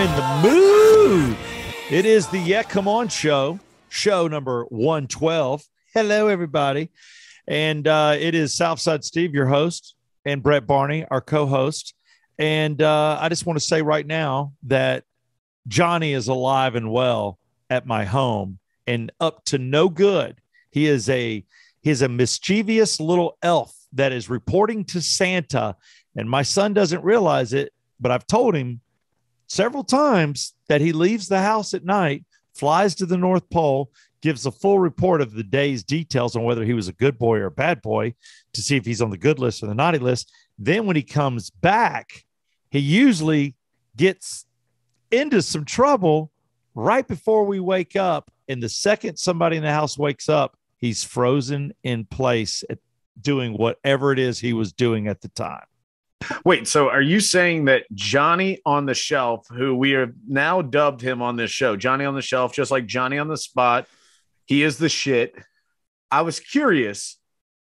in the mood. It is the Yeah Come On show number 112. Hello, everybody. And it is Southside Steve, your host, and Brett Barney, our co-host. And I just want to say right now that Johnny is alive and well at my home and up to no good. He is a mischievous little elf that is reporting to Santa. And my son doesn't realize it, but I've told him several times that he leaves the house at night, flies to the North Pole, gives a full report of the day's details on whether he was a good boy or a bad boy to see if he's on the good list or the naughty list. Then when he comes back, he usually gets into some trouble right before we wake up. And the second somebody in the house wakes up, he's frozen in place at doing whatever it is he was doing at the time. Wait, so are you saying that Johnny on the Shelf, who we have now dubbed him on this show, Johnny on the Shelf, just like Johnny on the Spot, he is the shit. I was curious,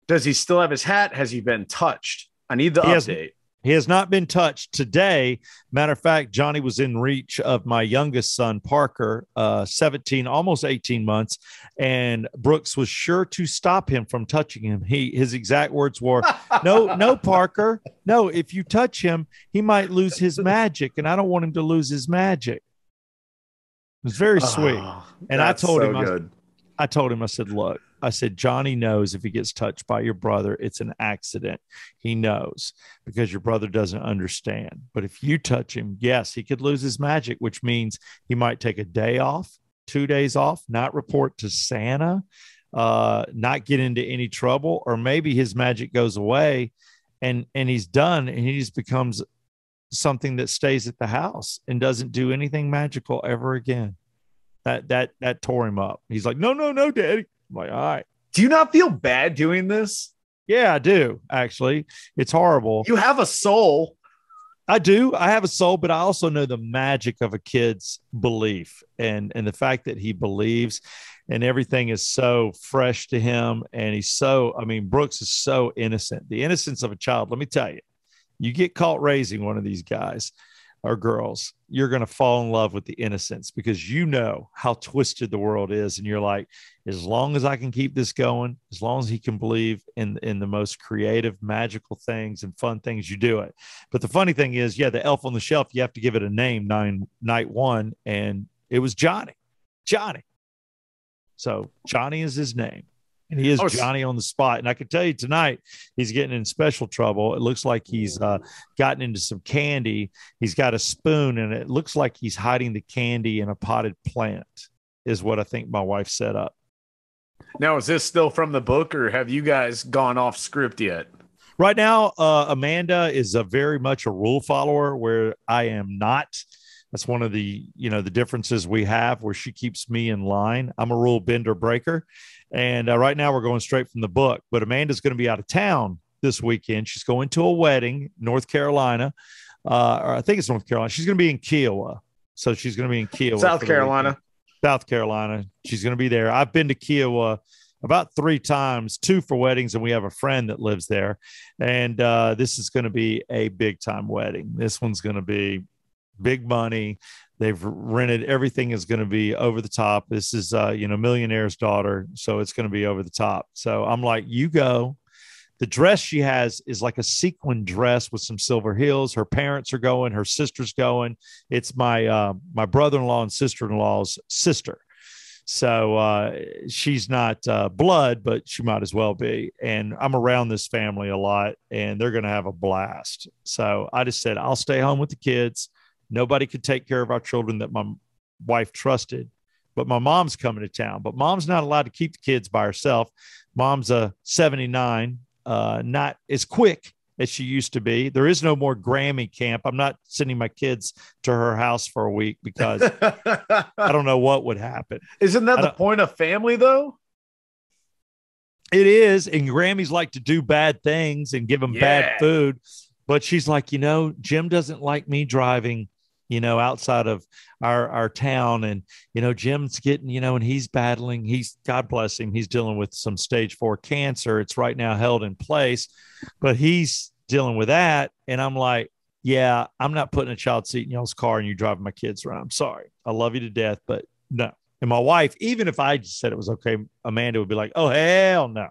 does he still have his hat? Has he been touched? I need the update. He has not been touched today. Matter of fact, Johnny was in reach of my youngest son, Parker, 17, almost 18 months. And Brooks was sure to stop him from touching him. His exact words were, no, Parker, no, if you touch him, he might lose his magic. And I don't want him to lose his magic. It was very sweet. And I told him, I told him, I said, look, I said, Johnny knows if he gets touched by your brother, it's an accident. He knows because your brother doesn't understand. But if you touch him, yes, he could lose his magic, which means he might take a day off, 2 days off, not report to Santa, not get into any trouble, or maybe his magic goes away and he's done and he just becomes something that stays at the house and doesn't do anything magical ever again. That tore him up. He's like, no, Daddy. I'm like, all right. Do you not feel bad doing this? Yeah, I do. Actually, it's horrible. You have a soul. I do. I have a soul, but I also know the magic of a kid's belief and the fact that he believes and everything is so fresh to him. And Brooks is so innocent. The innocence of a child. Let me tell you, you get caught raising one of these guys or girls, you're going to fall in love with the innocence because you know how twisted the world is. And you're like, as long as I can keep this going, as long as he can believe in the most creative, magical things and fun things, you do it. But the funny thing is, the elf on the shelf, you have to give it a name, night one. And it was Johnny. So Johnny is his name. And he is Johnny on the Spot. And I can tell you tonight, he's getting in special trouble. It looks like he's gotten into some candy. He's got a spoon, and it looks like he's hiding the candy in a potted plant, is what I think my wife set up. Now, is this still from the book, or have you guys gone off script yet? Right now, Amanda is very much a rule follower, where I am not. That's one of the differences we have, where she keeps me in line. I'm a rule bender breaker. And right now we're going straight from the book, but Amanda's going to be out of town this weekend. She's going to a wedding, North Carolina. Or I think it's North Carolina. She's going to be in Kiowa. So she's going to be in Kiowa. South Carolina. She's going to be there. I've been to Kiowa about 3 times, 2 for weddings. And we have a friend that lives there. And this is going to be a big time wedding. This one's going to be big money. They've rented. Everything is going to be over the top. This is, millionaire's daughter. So it's going to be over the top. So I'm like, you go. The dress she has is like a sequin dress with some silver heels. Her parents are going. Her sister's going. It's my brother-in-law and sister-in-law's sister. So she's not blood, but she might as well be. And I'm around this family a lot, and they're going to have a blast. So I just said, I'll stay home with the kids. Nobody could take care of our children that my wife trusted, but my mom's coming to town. But mom's not allowed to keep the kids by herself. Mom's a 79, not as quick as she used to be. There is no more Grammy camp. I'm not sending my kids to her house for a week because I don't know what would happen. Isn't that the point of family, though? It is. And Grammys like to do bad things and give them bad food. But she's like, Jim doesn't like me driving, outside of our town. And, Jim's getting, and he's battling. God bless him. He's dealing with some stage 4 cancer. It's right now held in place, but he's dealing with that. And I'm like, yeah, I'm not putting a child seat in y'all's car and you driving my kids around. I'm sorry. I love you to death, but no. And my wife, even if I just said it was okay, Amanda would be like, oh, hell no.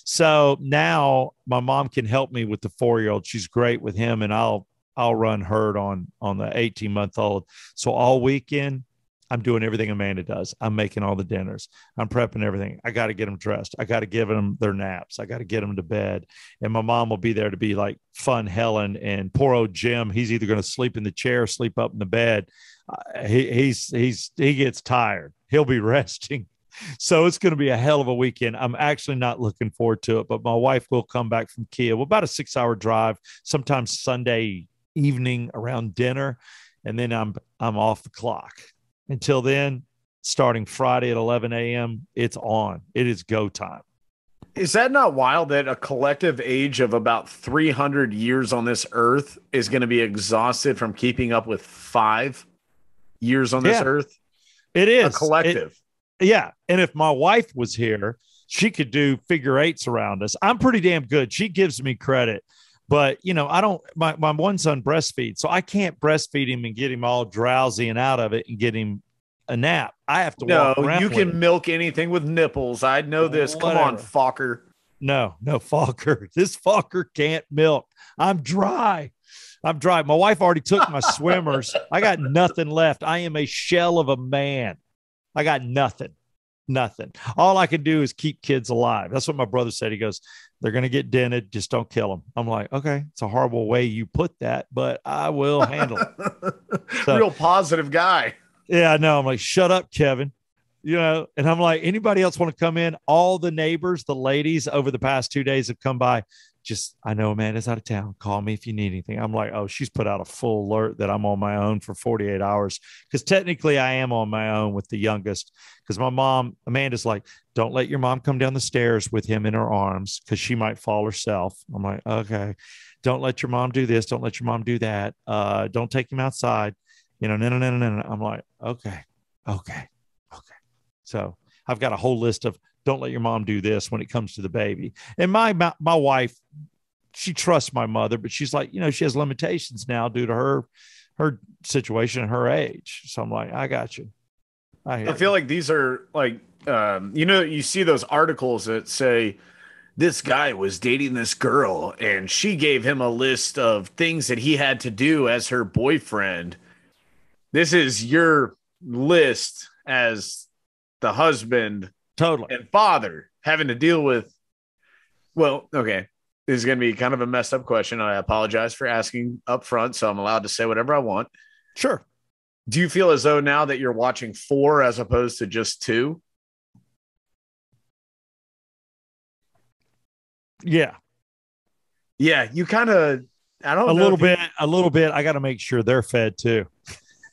So now my mom can help me with the 4-year-old. She's great with him, and I'll run herd on the 18-month-old. So all weekend, I'm doing everything Amanda does. I'm making all the dinners. I'm prepping everything. I got to get them dressed. I got to give them their naps. I got to get them to bed. And my mom will be there to be like fun Helen. And poor old Jim, he's either going to sleep in the chair, or sleep up in the bed. He gets tired. He'll be resting. So it's going to be a hell of a weekend. I'm actually not looking forward to it, but my wife will come back from Kia. Well, about a 6-hour drive, sometimes Sunday evening around dinner. And then I'm off the clock. Until then, starting Friday at 11 a.m., it's on. It is go time. Is that not wild that a collective age of about 300 years on this earth is going to be exhausted from keeping up with 5 years on this earth? It is. A collective. Yeah. And if my wife was here, she could do figure eights around us. I'm pretty damn good. She gives me credit. But, you know, I don't, my one son breastfeeds, so I can't breastfeed him and get him all drowsy and out of it and get him a nap. I have to walk around. You can milk anything with nipples. I know this. Whatever. Come on, Fokker. No, Fokker. This Fokker can't milk. I'm dry. My wife already took my swimmers. I got nothing left. I am a shell of a man. I got nothing. All I can do is keep kids alive. That's what my brother said. He goes, they're going to get dented. Just don't kill them. I'm like, okay, it's a horrible way you put that, but I will handle it. So, real positive guy. Yeah, I know. I'm like, shut up, Kevin. You know, and I'm like, anybody else want to come in? All the neighbors, the ladies over the past 2 days have come by. I know Amanda's out of town. Call me if you need anything. I'm like, oh, she's put out a full alert that I'm on my own for 48 hours. Because technically I am on my own with the youngest. Because my mom, Amanda's like, don't let your mom come down the stairs with him in her arms because she might fall herself. I'm like, okay. Don't let your mom do this. Don't let your mom do that. Don't take him outside. You know, no. I'm like, okay. So I've got a whole list of don't let your mom do this when it comes to the baby. And my wife, she trusts my mother, but she's like, you know, she has limitations now due to her situation and her age. So I'm like, I got you. I feel like these are like, you know, you see those articles that say this guy was dating this girl and she gave him a list of things that he had to do as her boyfriend. This is your list as the husband totally and father having to deal with. Well, okay. This is going to be kind of a messed up question. I apologize for asking up front, so I'm allowed to say whatever I want. Sure. Do you feel as though now that you're watching 4 as opposed to just 2? Yeah. Yeah. You kind of, I don't know. A little bit. I got to make sure they're fed too.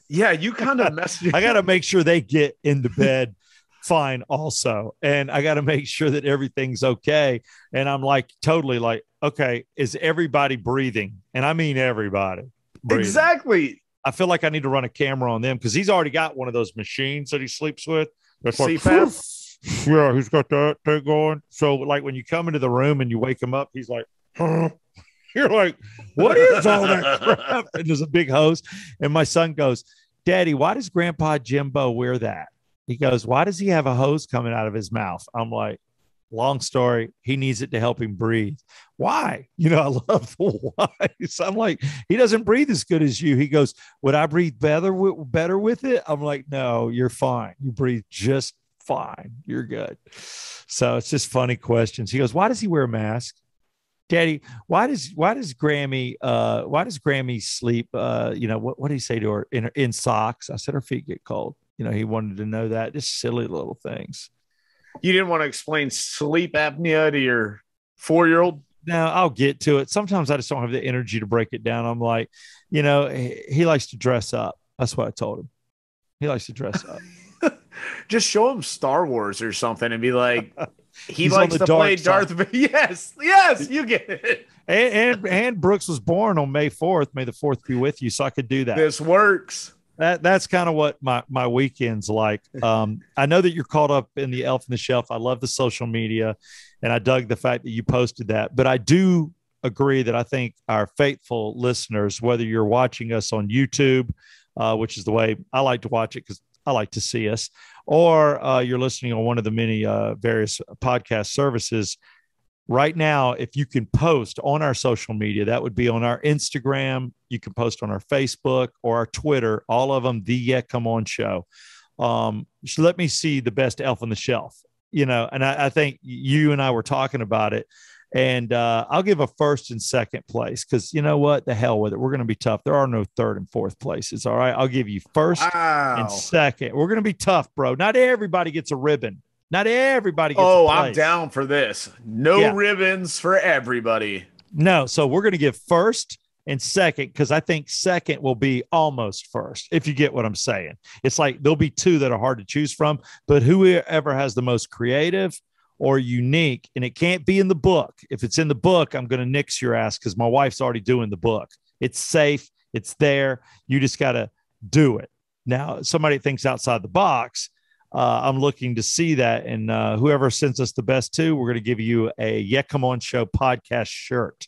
Yeah. You kind of messed. I got to make sure they get into bed fine also. And I got to make sure that everything's okay. And I'm like, totally like, okay, is everybody breathing? And I mean, everybody breathing. Exactly. I feel like I need to run a camera on them because he's already got one of those machines that he sleeps with. That's like, yeah, he's got that thing going. So like when you come into the room and you wake him up, he's like, huh? You're like, what is all that crap? And there's a big hose. And my son goes, Daddy, why does Grandpa Jimbo wear that? He goes, why does he have a hose coming out of his mouth? I'm like, long story. He needs it to help him breathe. Why? You know, I love the why. So I'm like, he doesn't breathe as good as you. He goes, would I breathe better with it? I'm like, no, you're fine. You breathe just fine. You're good. So it's just funny questions. He goes, why does he wear a mask? Daddy, why does Grammy sleep? You know, what did he say to her in socks? I said, her feet get cold. You know, he wanted to know that. Just silly little things. You didn't want to explain sleep apnea to your 4-year-old? No, I'll get to it. Sometimes I just don't have the energy to break it down. I'm like, you know, he likes to dress up. That's what I told him. He likes to dress up. Just show him Star Wars or something and be like, he likes to play Darth Vader. Yes, you get it. And Brooks was born on May 4th. May the 4th be with you. So I could do that. This works. That's kind of what my weekend's like. I know that you're caught up in the Elf on the Shelf. I love the social media, and I dug the fact that you posted that. But I do agree that I think our faithful listeners, whether you're watching us on YouTube, which is the way I like to watch it because I like to see us, or you're listening on one of the many various podcast services. Right now, if you can post on our social media, that would be on our Instagram. You can post on our Facebook or our Twitter, all of them, the Yeah Come On Show. Let me see the best elf on the shelf, and I think you and I were talking about it. And I'll give a first and second place because you know what? The hell with it. We're going to be tough. There are no third and fourth places. All right. I'll give you first and second. We're going to be tough, bro. Not everybody gets a ribbon. Not everybody gets a place. I'm down for this. No ribbons for everybody. No. So we're going to give first and second because I think second will be almost first, if you get what I'm saying. It's like there'll be two that are hard to choose from, but whoever has the most creative or unique, and it can't be in the book. If it's in the book, I'm going to nix your ass because my wife's already doing the book. It's safe. It's there. You just got to do it. Now, somebody thinks outside the box. I'm looking to see that. And whoever sends us the best two, we're going to give you a Yeah Come On Show podcast shirt.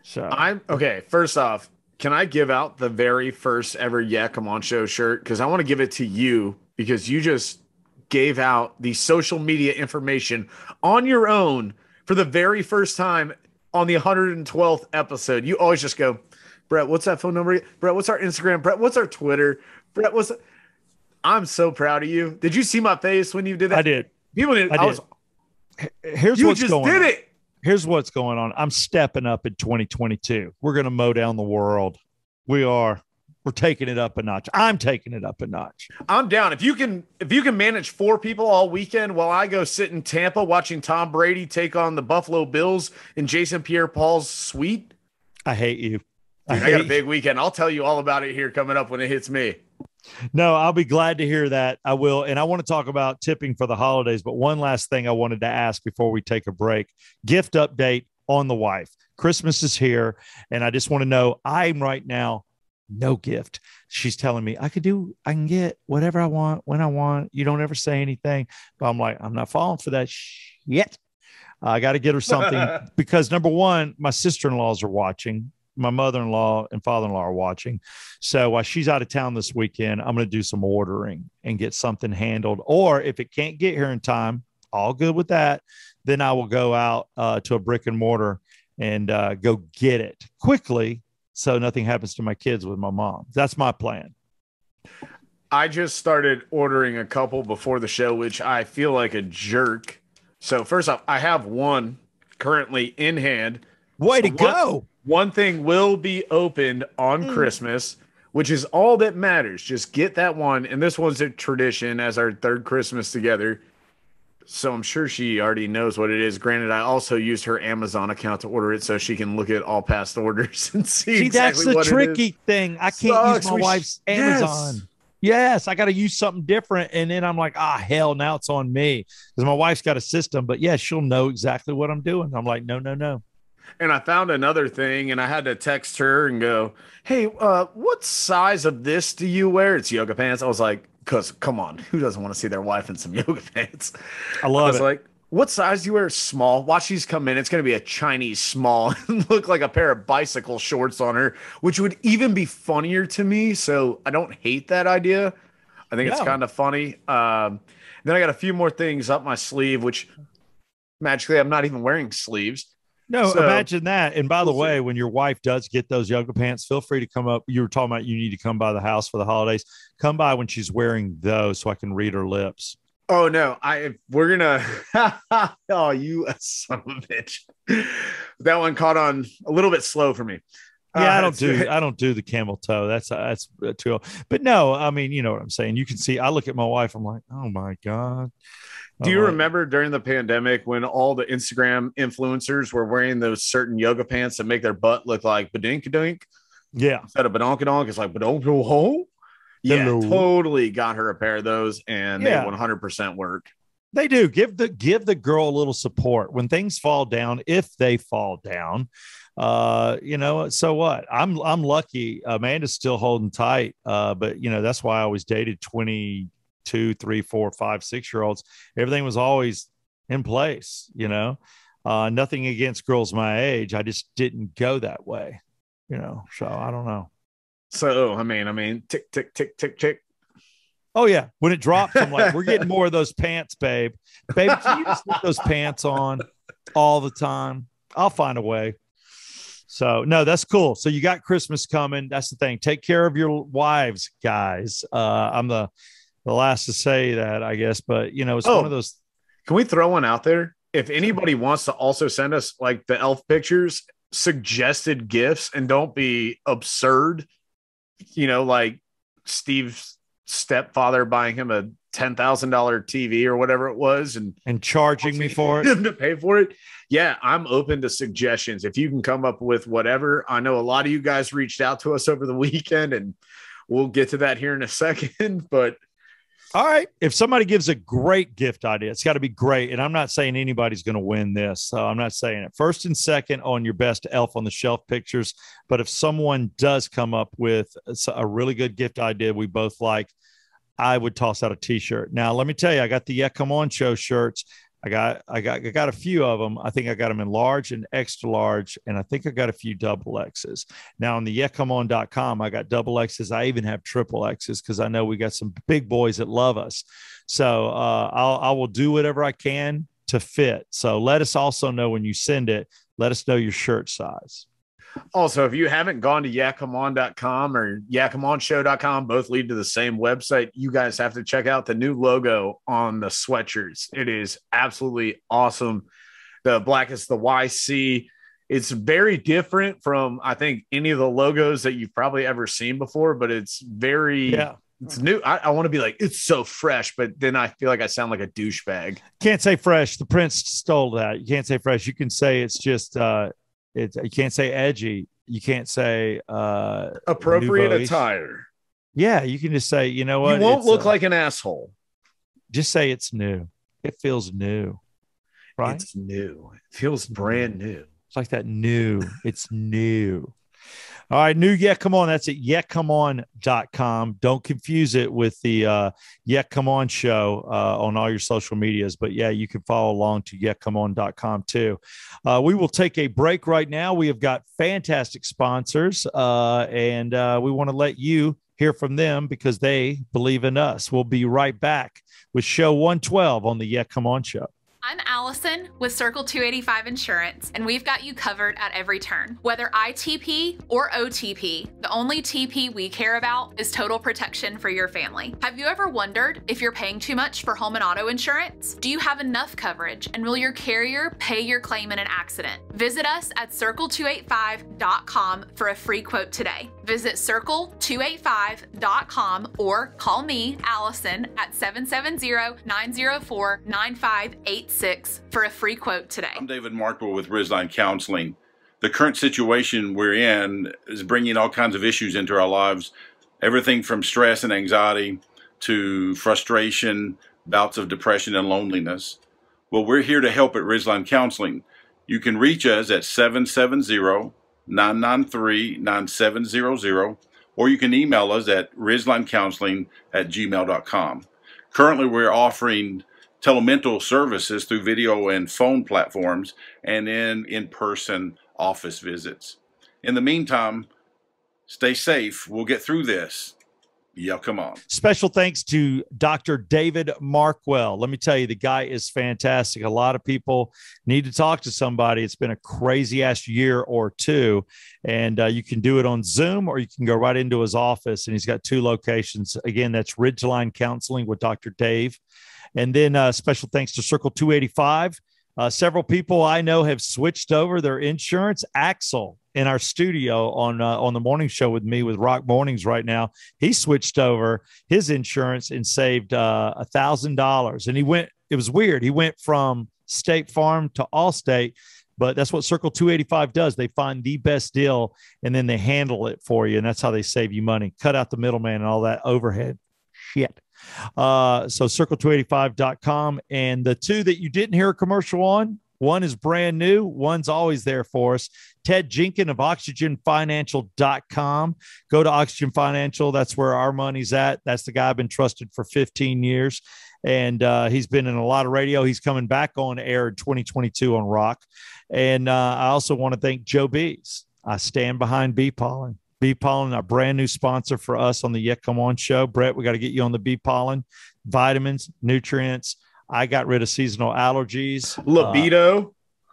So okay. First off, can I give out the very first ever Yeah Come On Show shirt? Because I want to give it to you because you just gave out the social media information on your own for the very first time on the 112th episode. You always just go, Brett, what's that phone number? Brett, what's our Instagram? Brett, what's our Twitter? Brett, I'm so proud of you. Did you see my face when you did that? I did. People did. Here's what's going on. Here's what's going on. I'm stepping up in 2022. We're going to mow down the world. We are. We're taking it up a notch. I'm taking it up a notch. I'm down. If you can manage 4 people all weekend while I go sit in Tampa watching Tom Brady take on the Buffalo Bills in Jason Pierre-Paul's suite. I hate you. I got a big weekend. I'll tell you all about it here coming up when it hits me. No, I'll be glad to hear that. I will. And I want to talk about tipping for the holidays. But one last thing I wanted to ask before we take a break. Gift update on the wife. Christmas is here. And I just want to know, I'm right now, no gift. She's telling me I can get whatever I want when I want. You don't ever say anything. But I'm like, I'm not falling for that shit. I got to get her something because number one, my sister-in-laws are watching. My mother-in-law and father-in-law are watching. So while she's out of town this weekend, I'm going to do some ordering and get something handled. Or if it can't get here in time, all good with that. Then I will go out to a brick and mortar and go get it quickly. So nothing happens to my kids with my mom. That's my plan. I just started ordering a couple before the show, which I feel like a jerk. So first off, I have one currently in hand. Way to go. One thing will be opened on Christmas, which is all that matters. Just get that one. And this one's a tradition as our third Christmas together. So I'm sure she already knows what it is. Granted, I also used her Amazon account to order it so she can look at all past orders and see exactly that's what the tricky thing. I can't use my wife's Amazon. Yes, I got to use something different. And then I'm like, hell, now it's on me. Because my wife's got a system. But yeah, she'll know exactly what I'm doing. I'm like, no. And I found another thing, and I had to text her and go, hey, what size of this do you wear? It's yoga pants. I was like, because come on, who doesn't want to see their wife in some yoga pants? I was like, what size do you wear? Small. Watch these come in. It's going to be a Chinese small and look like a pair of bicycle shorts on her, which would even be funnier to me. So I don't hate that idea. I think it's kind of funny. Then I got a few more things up my sleeve, which magically I'm not even wearing sleeves. No, so, imagine that. And by the way, when your wife does get those yoga pants, feel free to come up. You were talking about you need to come by the house for the holidays. Come by when she's wearing those so I can read her lips. Oh, no. We're going to. Oh, you son of a bitch. That one caught on a little bit slow for me. Yeah, I don't do the camel toe. That's too old. But no, I mean, you know what I'm saying. You can see, I look at my wife, I'm like, oh my God. Do you remember during the pandemic when all the Instagram influencers were wearing those certain yoga pants that make their butt look like badink-a-dink? Yeah. Instead of badonkadonk, it's like badonk-a-ho. Yeah, totally got her a pair of those, and they 100% work. They do. Give the girl a little support when things fall down, if they fall down. So what? I'm lucky. Amanda's still holding tight. But that's why I always dated 22, 3, 4, 5, 6-year-olds. Everything was always in place, Nothing against girls my age. I just didn't go that way, so I don't know. So, I mean, tick, tick, tick, tick, tick. Oh yeah. When it drops, I'm like, we're getting more of those pants, babe. Babe, can you just put those pants on all the time? I'll find a way. So no, that's cool. So you got Christmas coming. That's the thing. Take care of your wives, guys. I'm the last to say that, I guess, but it's one of those. Can we throw one out there? If anybody wants to also send us like the elf pictures, suggested gifts, and don't be absurd, like Steve's stepfather buying him a $10,000 TV or whatever it was and charging me for it to pay for it. Yeah, I'm open to suggestions. If you can come up with whatever. I know a lot of you guys reached out to us over the weekend, and we'll get to that here in a second, but all right. If somebody gives a great gift idea, it's got to be great. And I'm not saying anybody's going to win this. So I'm not saying it. First and second on your best elf on the shelf pictures. But if someone does come up with a really good gift idea we both like, I would toss out a t-shirt. Now, let me tell you, I got the Yeah Come On Show shirts. I got a few of them. I think I got them in large and extra large, and I think I got a few double X's. Now on the yeahcomeon.com, I got double X's. I even have triple X's because I know we got some big boys that love us. So I will do whatever I can to fit. So let us also know when you send it. Let us know your shirt size. Also, if you haven't gone to yeahcomeon.com or yeahcomeonshow.com, both lead to the same website, you guys have to check out the new logo on the sweatshirts. It is absolutely awesome. The black is the YC. It's very different from, I think, any of the logos that you've probably ever seen before, but it's very, it's new. I want to be like, it's so fresh, but then I feel like I sound like a douchebag. Can't say fresh. The Prince stole that. You can't say fresh. You can say it's just, you can't say edgy. You can't say appropriate nouveau-ish attire. Yeah, you can just say, you know what? You won't look like an asshole. Just say it's new. It feels new, right? It's new. It feels brand new. It's like that new. It's new. All right, new Yeah Come On. That's at yeahcomeon.com. Don't confuse it with the Yeah Come On show on all your social medias. But yeah, you can follow along to yeahcomeon.com too. We will take a break right now. We have got fantastic sponsors, and we want to let you hear from them because they believe in us. We'll be right back with show 112 on the Yeah Come On show. I'm Allison with Circle 285 Insurance, and we've got you covered at every turn. Whether ITP or OTP, the only TP we care about is total protection for your family. Have you ever wondered if you're paying too much for home and auto insurance? Do you have enough coverage, and will your carrier pay your claim in an accident? Visit us at circle285.com for a free quote today. Visit circle285.com or call me, Allison, at 770-904-9586 for a free quote today. I'm David Markwell with Ridgeline Counseling. The current situation we're in is bringing all kinds of issues into our lives, everything from stress and anxiety to frustration, bouts of depression and loneliness. Well, we're here to help at Ridgeline Counseling. You can reach us at 770-993-9700, or you can email us at ridgelinecounseling@gmail.com. Currently, we're offering telemental services through video and phone platforms and in-person office visits. In the meantime, stay safe. We'll get through this. Yeah, come on. Special thanks to Dr. David Markwell. Let me tell you, the guy is fantastic. A lot of people need to talk to somebody. It's been a crazy ass year or two, and you can do it on Zoom or you can go right into his office, and he's got 2 locations. Again, that's Ridgeline Counseling with Dr. Dave. And then special thanks to Circle 285. Several people I know have switched over their insurance. Axel in our studio on the morning show with me with Rock Mornings right now, he switched over his insurance and saved $1,000. And it was weird. He went from State Farm to Allstate, but that's what Circle 285 does. They find the best deal and then they handle it for you. And that's how they save you money. Cut out the middleman and all that overhead shit. So circle285.com. And the 2 that you didn't hear a commercial on One is brand new. One's always there for us. Ted Jenkins of OxygenFinancial.com. Go to Oxygen Financial. That's where our money's at. That's the guy I've been trusted for 15 years. And he's been in a lot of radio. He's coming back on air in 2022 on Rock. And I also want to thank Joe B's. I stand behind Bee Pollen. Bee Pollen, a brand new sponsor for us on the Yeah Come On show. Brett, we got to get you on the Bee Pollen. Vitamins, nutrients. I got rid of seasonal allergies.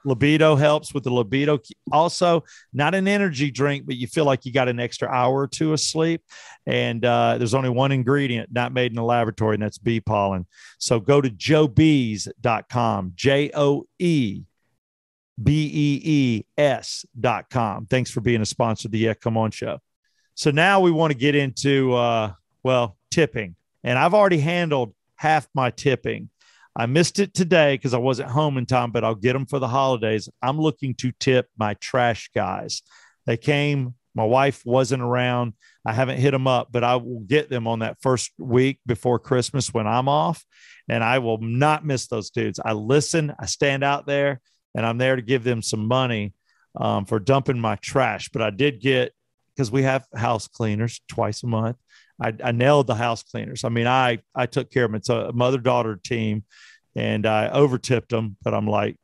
Libido helps with the libido. Also, not an energy drink, but you feel like you got an extra hour or two of sleep. And there's only one ingredient not made in the laboratory, and that's bee pollen. So go to joebees.com, JOEBEES.com. Thanks for being a sponsor of the Yeah Come On show. So now we want to get into, tipping. And I've already handled half my tipping. I missed it today because I wasn't home in time, but I'll get them for the holidays. I'm looking to tip my trash guys. They came. My wife wasn't around. I haven't hit them up, but I will get them on that first week before Christmas when I'm off, and I will not miss those dudes. I listen. I stand out there, and I'm there to give them some money for dumping my trash. But I did get, because we have house cleaners twice a month. I nailed the house cleaners. I mean, I took care of them. It's a mother-daughter team, and I over-tipped them. But I'm like,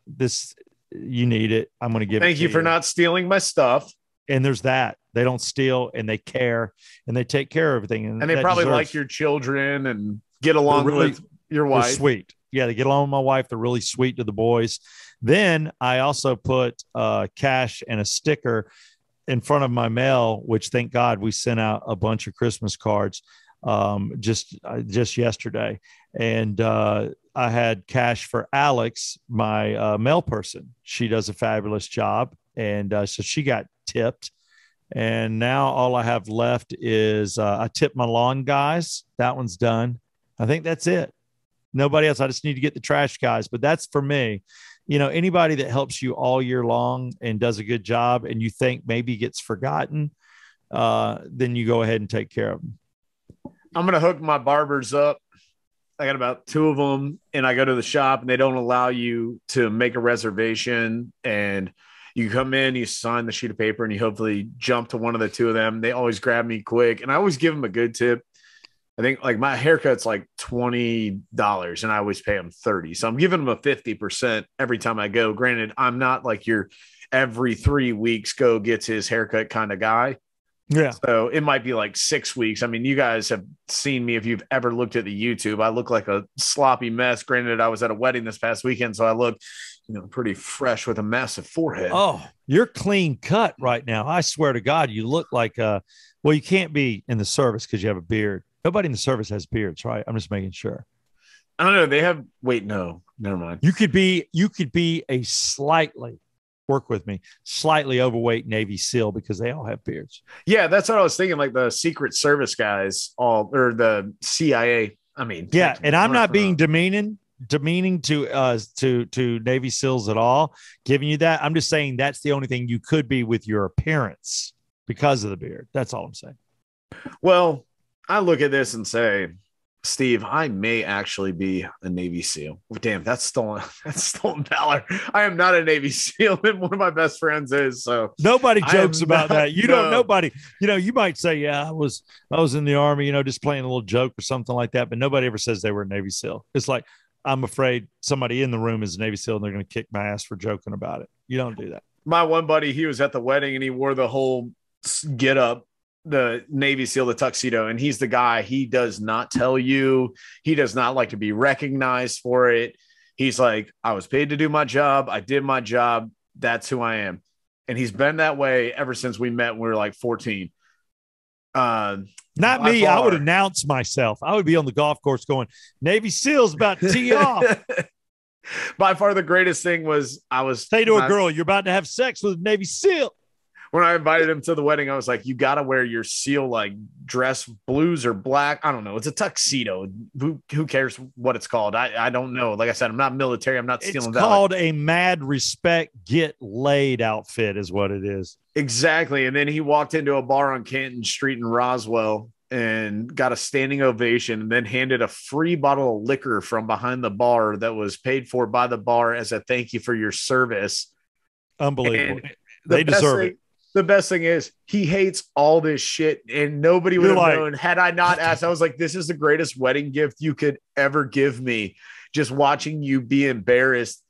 this, you need it. I'm going to give it to you. Thank you for not stealing my stuff. And there's that. They don't steal, and they care, and they take care of everything. And they probably like your children and get along with your wife. Sweet. Yeah, they get along with my wife. They're really sweet to the boys. Then I also put cash and a sticker in front of my mail, which thank God we sent out a bunch of Christmas cards just yesterday. And I had cash for Alex, my mail person. She does a fabulous job. And so she got tipped. And now all I have left is I tipped my lawn guys. That one's done. I think that's it. Nobody else. I just need to get the trash guys, but that's for me. Anybody that helps you all year long and does a good job and you think maybe gets forgotten, then you go ahead and take care of them. I'm going to hook my barbers up. I got about 2 of them, and I go to the shop, and they don't allow you to make a reservation. And you come in, you sign the sheet of paper, and you hopefully jump to one of the 2 of them. They always grab me quick, and I always give them a good tip. I think like my haircut's like $20 and I always pay them $30. So I'm giving them a 50% every time I go. Granted, I'm not like your every 3 weeks go gets his haircut kind of guy. Yeah. So it might be like 6 weeks. I mean, you guys have seen me. If you've ever looked at the YouTube, I look like a sloppy mess. Granted, I was at a wedding this past weekend, so I look, pretty fresh with a massive forehead. Oh, you're clean cut right now. I swear to God, you look like you can't be in the service because you have a beard. Nobody in the service has beards, right? I'm just making sure. I don't know. They have. Wait, no, never mind. You could be a slightly overweight Navy SEAL because they all have beards. Yeah, that's what I was thinking. Like the Secret Service guys, or the CIA. I mean, yeah. And I'm not being demeaning to Navy SEALs at all. Giving you that, I'm just saying that's the only thing you could be with your appearance because of the beard. That's all I'm saying. Well, I look at this and say, Steve, I may actually be a Navy SEAL. Damn, that's stolen valor. I am not a Navy SEAL, and one of my best friends is. So nobody jokes about that. Nobody. You might say, "Yeah, I was in the Army," just playing a little joke or something like that. But nobody ever says they were a Navy SEAL. It's like I'm afraid somebody in the room is a Navy SEAL, and they're going to kick my ass for joking about it. You don't do that. My one buddy, he was at the wedding, and he wore the whole get up. The Navy SEAL, the tuxedo, and he's the guy. He does not tell you. He does not like to be recognized for it. He's like, I was paid to do my job. I did my job. That's who I am. And he's been that way ever since we met when we were like 14. Not me. I would announce myself. I would be on the golf course going, Navy SEAL's about to tee off. By far the greatest thing was say to a girl, you're about to have sex with a Navy SEAL. When I invited him to the wedding, I was like, you got to wear your SEAL like dress, blues or black. I don't know. It's a tuxedo. Who cares what it's called? I don't know. Like I said, I'm not military. I'm not stealing. It's called a mad respect, get laid outfit is what it is. Exactly. And then he walked into a bar on Canton Street in Roswell and got a standing ovation, and then handed a free bottle of liquor from behind the bar that was paid for by the bar as a thank you for your service. Unbelievable. And They deserve it. The best thing is he hates all this shit, and nobody would have known had I not asked. I was like, this is the greatest wedding gift you could ever give me, just watching you be embarrassed.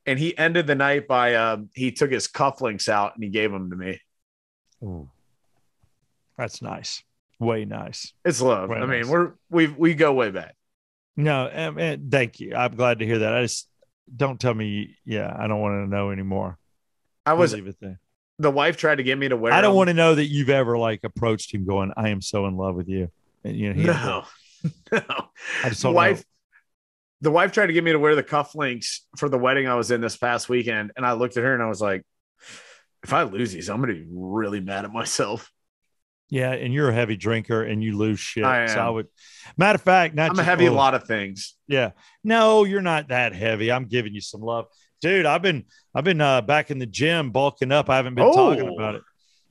And he ended the night by he took his cufflinks out and he gave them to me. Ooh. That's nice. Way nice. It's love. Way I nice. mean, we go way back. No, and thank you. I'm glad to hear that. I just don't tell me. Yeah, I don't want to know anymore. Leave it there. The wife tried to get me to wear. I don't want to know that you've ever like approached him going, I am so in love with you. And No. I just don't know. The wife tried to get me to wear the cufflinks for the wedding I was in this past weekend. And I looked at her and I was like, if I lose these, I'm going to be really mad at myself. Yeah. And you're a heavy drinker and you lose shit. I am. So I would, matter of fact, I'm a heavy a lot of things. Yeah. No, you're not that heavy. I'm giving you some love. Dude, I've been back in the gym bulking up. I haven't been talking about it.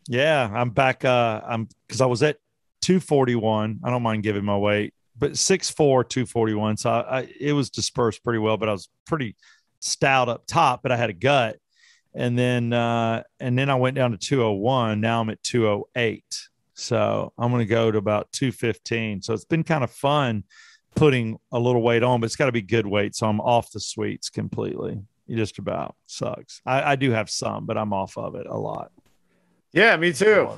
Yeah, I'm back. Because I was at 241. I don't mind giving my weight, but 6'4", 241. So it was dispersed pretty well, but I was pretty stout up top, but I had a gut. And then I went down to 201. Now I'm at 208. So I'm going to go to about 215. So it's been kind of fun putting a little weight on, but it's got to be good weight. So I'm off the sweets completely. It just about sucks. I do have some, but I'm off of it a lot. Yeah, me too.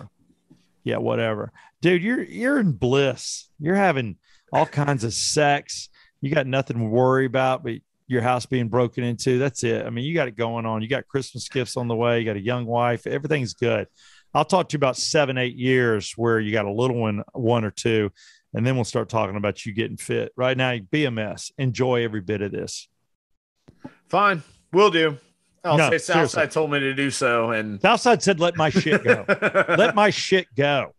Yeah, whatever. Dude, you're in bliss. You're having all kinds of sex. You got nothing to worry about, but your house being broken into. That's it. I mean, you got it going on. You got Christmas gifts on the way. You got a young wife. Everything's good. I'll talk to you about 7-8 years where you got a little one or two, and then we'll start talking about you getting fit. Right now, be a mess. Enjoy every bit of this. Fine. Will do. I'll say Southside seriously. told me to do so. And Southside said, let my shit go. Let my shit go.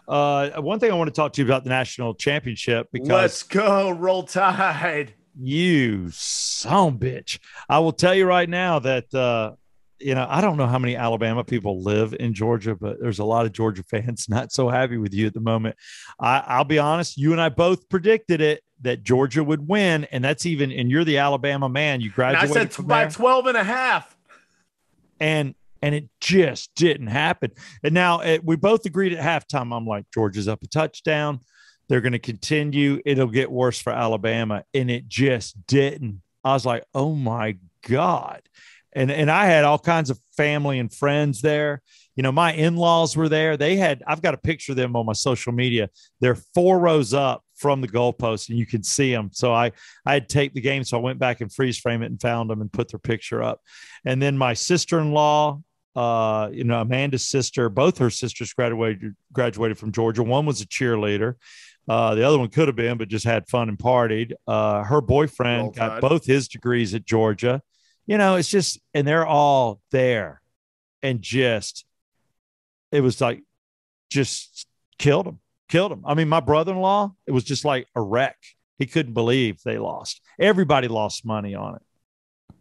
One thing I want to talk to you about the national championship, because let's go, Roll Tide. You son bitch. I will tell you right now that, I don't know how many Alabama people live in Georgia, but there's a lot of Georgia fans not so happy with you at the moment. I'll be honest. You and I both predicted it, that Georgia would win. And that's even, and you're the Alabama man. You graduated. And I said by 12.5. And it just didn't happen. And now we both agreed at halftime. I'm like, Georgia's up a touchdown. They're going to continue. It'll get worse for Alabama. And it just didn't. I was like, oh my God. And I had all kinds of family and friends there. My in-laws were there. I've got a picture of them on my social media. They're 4 rows up from the goalpost and you can see them. So I had taped the game. So I went back and freeze frame it and found them and put their picture up. And then my sister-in-law, Amanda's sister, both her sisters graduated from Georgia. One was a cheerleader. The other one could have been, but just had fun and partied. Her boyfriend got both his degrees at Georgia. It's just, and they're all there, and it was like, just killed them. I mean, my brother-in-law, it was just like a wreck. He couldn't believe they lost. Everybody lost money on it.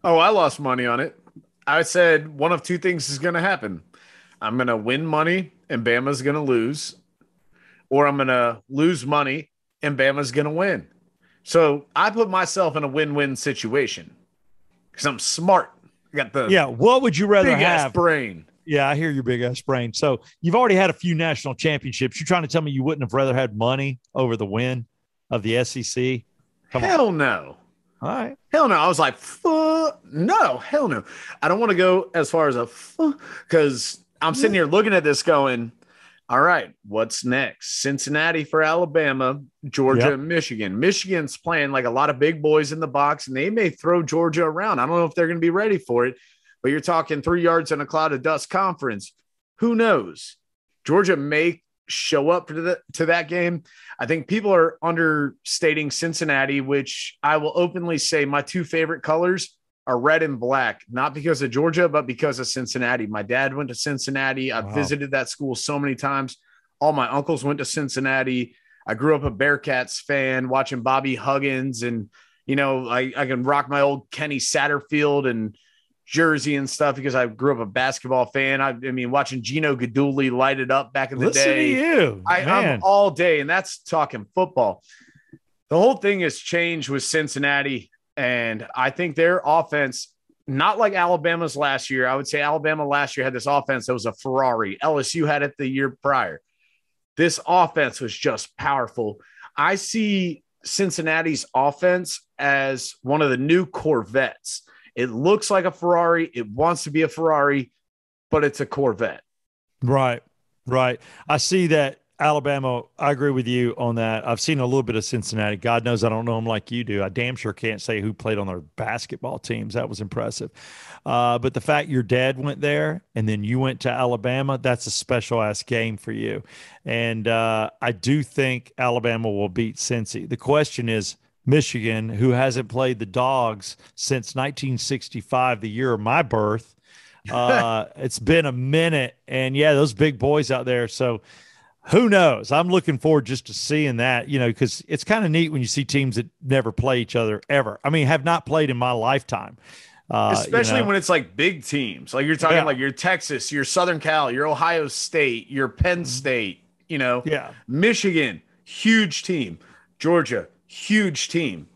Oh, I lost money on it. I said one of two things is going to happen. I'm going to win money and Bama's going to lose, or I'm going to lose money and Bama's going to win. So I put myself in a win-win situation because I'm smart. I got the What would you rather have? Brain. Yeah, I hear your big ass brain. So you've already had a few national championships. You're trying to tell me you wouldn't have rather had money over the win of the SEC? Hell no. All right. Hell no. I was like, no, hell no. I don't want to go as far as because I'm sitting here looking at this going, all right, what's next? Cincinnati for Alabama, Georgia, and Michigan. Michigan's playing like a lot of big boys in the box, and they may throw Georgia around. I don't know if they're going to be ready for it, but you're talking 3 yards in a cloud of dust conference. Who knows? Georgia may show up to that game. I think people are understating Cincinnati, which I will openly say my 2 favorite colors are red and black, not because of Georgia, but because of Cincinnati. My dad went to Cincinnati. I've visited that school so many times. All my uncles went to Cincinnati. I grew up a Bearcats fan, watching Bobby Huggins, and I can rock my old Kenny Satterfield and jersey and stuff because I grew up a basketball fan. I mean, watching Gino Guidugli light it up back in the day. Listen to you, I'm all day, and that's talking football. The whole thing has changed with Cincinnati, and I think their offense, not like Alabama's last year. I would say Alabama last year had this offense that was a Ferrari. LSU had it the year prior. This offense was just powerful. I see Cincinnati's offense as one of the new Corvettes. It looks like a Ferrari. It wants to be a Ferrari, but it's a Corvette. Right. I see that Alabama. I agree with you on that. I've seen a little bit of Cincinnati. God knows I don't know them like you do. I damn sure can't say who played on their basketball teams. That was impressive. But the fact your dad went there and then you went to Alabama, that's a special ass game for you. And I do think Alabama will beat Cincy. The question is, Michigan, who hasn't played the Dogs since 1965, the year of my birth. It's been a minute, and yeah, those big boys out there. So who knows? I'm looking forward just to seeing that, because it's kind of neat when you see teams that never play each other ever. I mean, have not played in my lifetime. Especially when it's like big teams, like you're talking like your Texas, your Southern Cal, your Ohio State, your Penn State, Michigan, huge team, Georgia, huge team.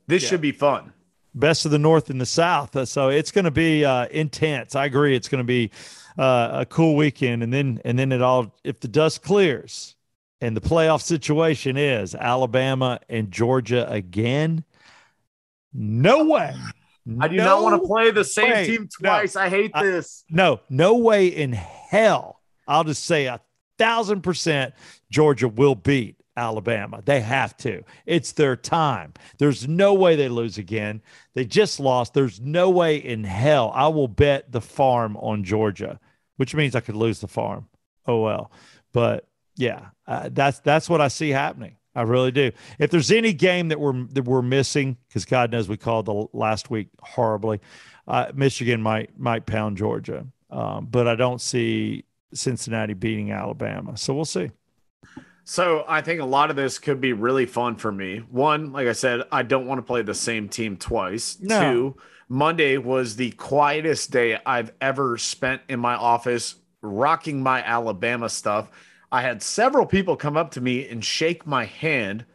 This should be fun. Best of the North and the South. So it's going to be intense. I agree. It's going to be a cool weekend. And then it all, if the dust clears and the playoff situation is Alabama and Georgia again, no way. I do not want to play the same team twice. I hate this. No way in hell. I'll just say 1,000% Georgia will beat Alabama. They have to. It's their time. There's no way they lose again. They just lost. There's no way in hell. I will bet the farm on Georgia, which means I could lose the farm. Oh, well. But yeah, that's what I see happening. I really do. If there's any game that we're missing, because God knows we called the last week horribly, Michigan might pound Georgia. But I don't see Cincinnati beating Alabama. So we'll see. So I think a lot of this could be really fun for me. One, like I said, I don't want to play the same team twice. No. Two, Monday was the quietest day I've ever spent in my office rocking my Alabama stuff. I had several people come up to me and shake my hand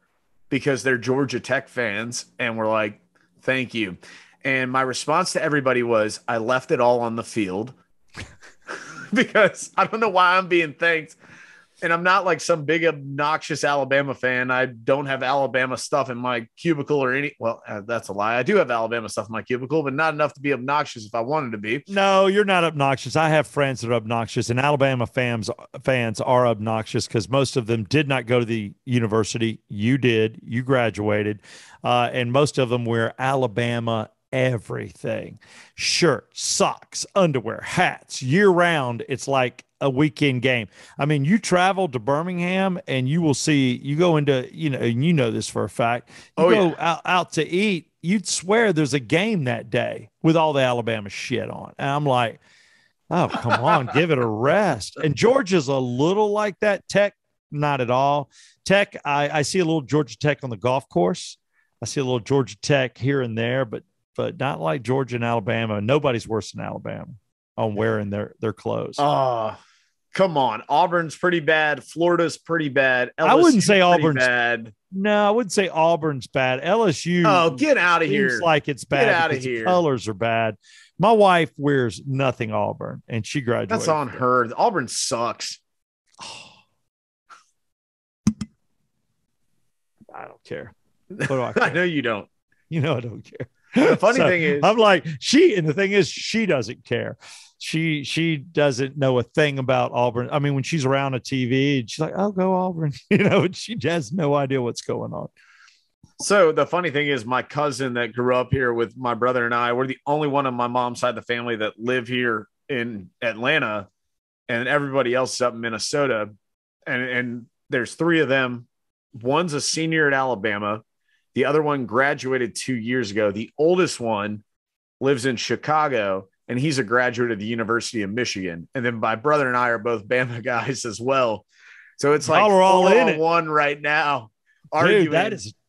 because they're Georgia Tech fans and were like, thank you. And my response to everybody was, I left it all on the field because I don't know why I'm being thanked. And I'm not like some big obnoxious Alabama fan. I don't have Alabama stuff in my cubicle or that's a lie. I do have Alabama stuff in my cubicle, but not enough to be obnoxious if I wanted to be. No, you're not obnoxious. I have friends that are obnoxious, and Alabama fans are obnoxious because most of them did not go to the university. You did. You graduated. And most of them wear Alabama everything. Shirts, socks, underwear, hats, year-round. It's like a weekend game. I mean, you travel to Birmingham and you will see, you go into, and you know this for a fact, you go out to eat, you'd swear there's a game that day with all the Alabama shit on. And I'm like, oh, come on, give it a rest. And Georgia's a little like that. Tech, not at all. Tech, I see a little Georgia Tech on the golf course. I see a little Georgia Tech here and there, but not like Georgia and Alabama. Nobody's worse than Alabama on wearing their clothes. Come on. Auburn's pretty bad. Florida's pretty bad. LSU's I wouldn't say Auburn's bad. No, I wouldn't say Auburn's bad. LSU. Oh, get out of here. Seems like it's bad. Get out of here. The colors are bad. My wife wears nothing Auburn, and she graduated. That's on her. Auburn sucks. I don't care. What do I care? I know you don't. I don't care. The funny thing is, I'm like, and the thing is, she doesn't care. She doesn't know a thing about Auburn. I mean, when she's around a TV, she's like, "Oh, go Auburn," she has no idea what's going on. So the funny thing is, my cousin that grew up here with my brother and I, we're the only one on my mom's side of the family that live here in Atlanta, and everybody else is up in Minnesota. And there's three of them. One's a senior at Alabama. The other one graduated 2 years ago. The oldest one lives in Chicago, and he's a graduate of the University of Michigan. And then my brother and I are both Bama guys as well. So it's like we're all in it. 4-on-1 right now. Dude,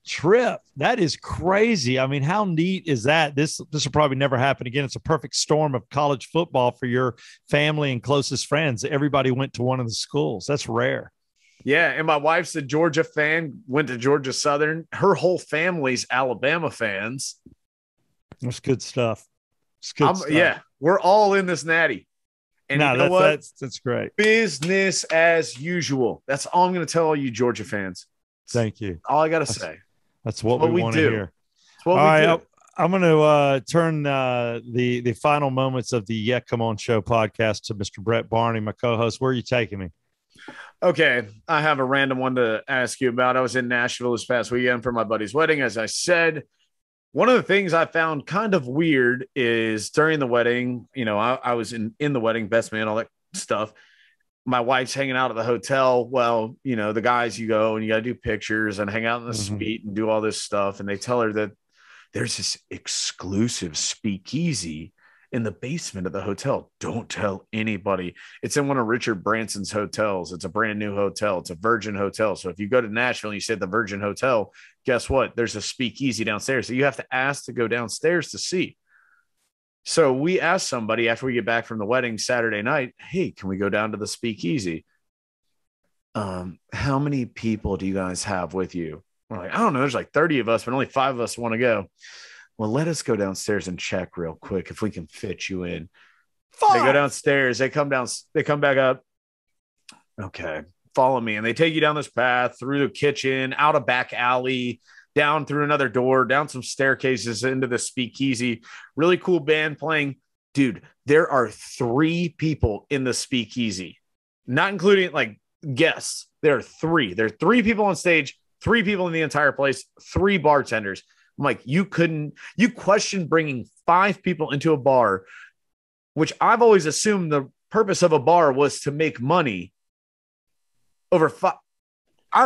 trip. That is crazy. I mean, how neat is that? This will probably never happen again. It's a perfect storm of college football for your family and closest friends. Everybody went to one of the schools. That's rare. Yeah, and my wife's a Georgia fan, went to Georgia Southern. Her whole family's Alabama fans. That's good stuff. It's good stuff. Yeah, we're all in this natty. And no, you know that's great. Business as usual. That's all I'm going to tell all you Georgia fans. Thank you. All I got to say. That's what we want to hear. That's what we do. I'm going to turn the final moments of the Yeah Come On Show podcast to Mr. Brett Barney, my co-host. Where are you taking me? Okay, I have a random one to ask you about. I was in Nashville this past weekend for my buddy's wedding. As I said, one of the things I found kind of weird is during the wedding, you know, I was in the wedding, best man, all that stuff. My wife's hanging out at the hotel. Well, you know, the guys, you go and you got to do pictures and hang out in the suite and do all this stuff. And they tell her that there's this exclusive speakeasy in the basement of the hotel. Don't tell anybody. It's in one of Richard Branson's hotels. It's a brand new hotel. It's a Virgin hotel. So if you go to Nashville and you say the Virgin Hotel, guess what? There's a speakeasy downstairs. So you have to ask to go downstairs to see. So we asked somebody after we get back from the wedding Saturday night, hey, can we go down to the speakeasy? How many people do you guys have with you? We're like, I don't know. There's like 30 of us, but only 5 of us want to go. Well, let us go downstairs and check real quick if we can fit you in. They go downstairs. They come back up. Okay, follow me. And they take you down this path, through the kitchen, out a back alley, down through another door, down some staircases into the speakeasy. Really cool band playing. Dude, there are 3 people in the speakeasy, not including like guests. There are 3. There are 3 people on stage, 3 people in the entire place, 3 bartenders. I'm like, you questioned bringing 5 people into a bar, which I've always assumed the purpose of a bar was to make money over 5.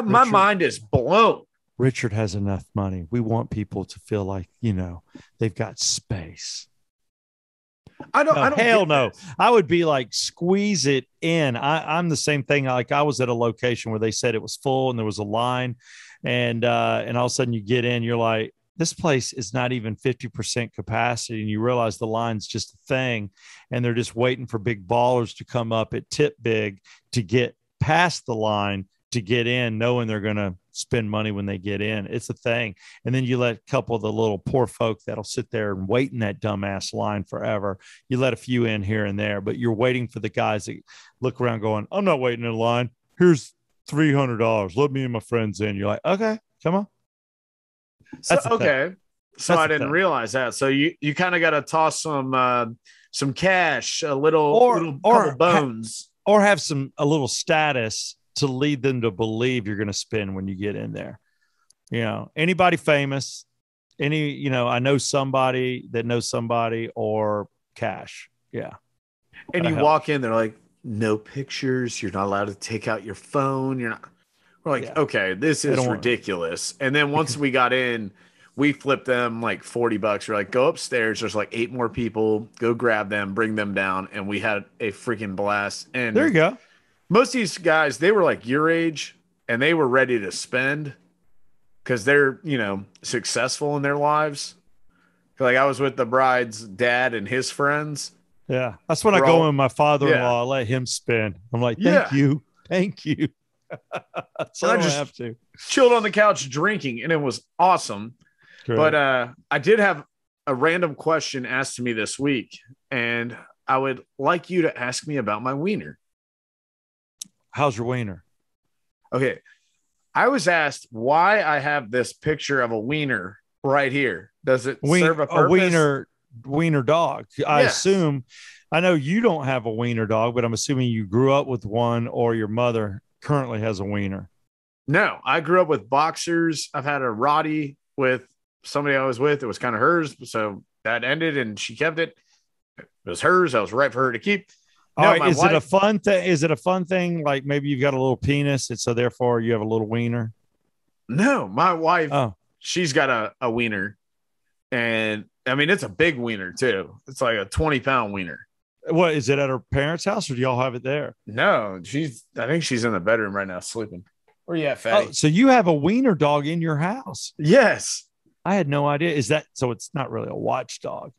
My mind is blown. Richard has enough money. We want people to feel like, you know, they've got space. I don't hell no. I would be like, squeeze it in. I'm the same thing. Like I was at a location where they said it was full and there was a line, and all of a sudden you get in, you're like, this place is not even 50% capacity. And you realize the line's just a thing. And they're just waiting for big ballers to come up at tip big to get past the line to get in, knowing they're going to spend money when they get in. It's a thing. And then you let a couple of the little poor folk that'll sit there and wait in that dumbass line forever. You let a few in here and there, but you're waiting for the guys that look around going, I'm not waiting in line. Here's $300. Let me and my friends in. You're like, okay, come on. So, okay. So I didn't realize that. So you kind of got to toss some cash, a little couple bones, or have a little status to lead them to believe you're going to spend when you get in there. You know, anybody famous, I know somebody that knows somebody, or cash. Yeah. And you walk in, they're like, no pictures. You're not allowed to take out your phone. You're not. We're like, okay, this is ridiculous. And then once we got in, we flipped them like $40. We're like, go upstairs. There's like 8 more people. Go grab them, bring them down. And we had a freaking blast. And there you go. Most of these guys, they were like your age and they were ready to spend because they're, successful in their lives. Like I was with the bride's dad and his friends. Yeah. That's when I go with my father-in-law. I let him spend. I'm like, thank you. Thank you. So I just have to chilled on the couch drinking, and it was awesome. Great. But I did have a random question asked to me this week, and I would like you to ask me about my wiener. How's your wiener? Okay. I was asked why I have this picture of a wiener right here. Does it serve a purpose? A wiener dog. I assume. I know you don't have a wiener dog, but I'm assuming you grew up with one, or your mother currently has a wiener. No, I grew up with boxers. I've had a Roddy with somebody I was with. It was kind of hers. So that ended and she kept it. It was hers. That was right for her to keep. No, all right, is it a fun thing? Is it a fun thing? Like maybe you've got a little penis, and so therefore you have a little wiener? No, my wife, she's got a wiener. And I mean, it's a big wiener too. It's like a 20-pound wiener. What is it at her parents' house, or do y'all have it there? No, I think she's in the bedroom right now sleeping. Where you at, Fatty? Oh, so you have a wiener dog in your house? Yes. I had no idea. Is that so? It's not really a watchdog.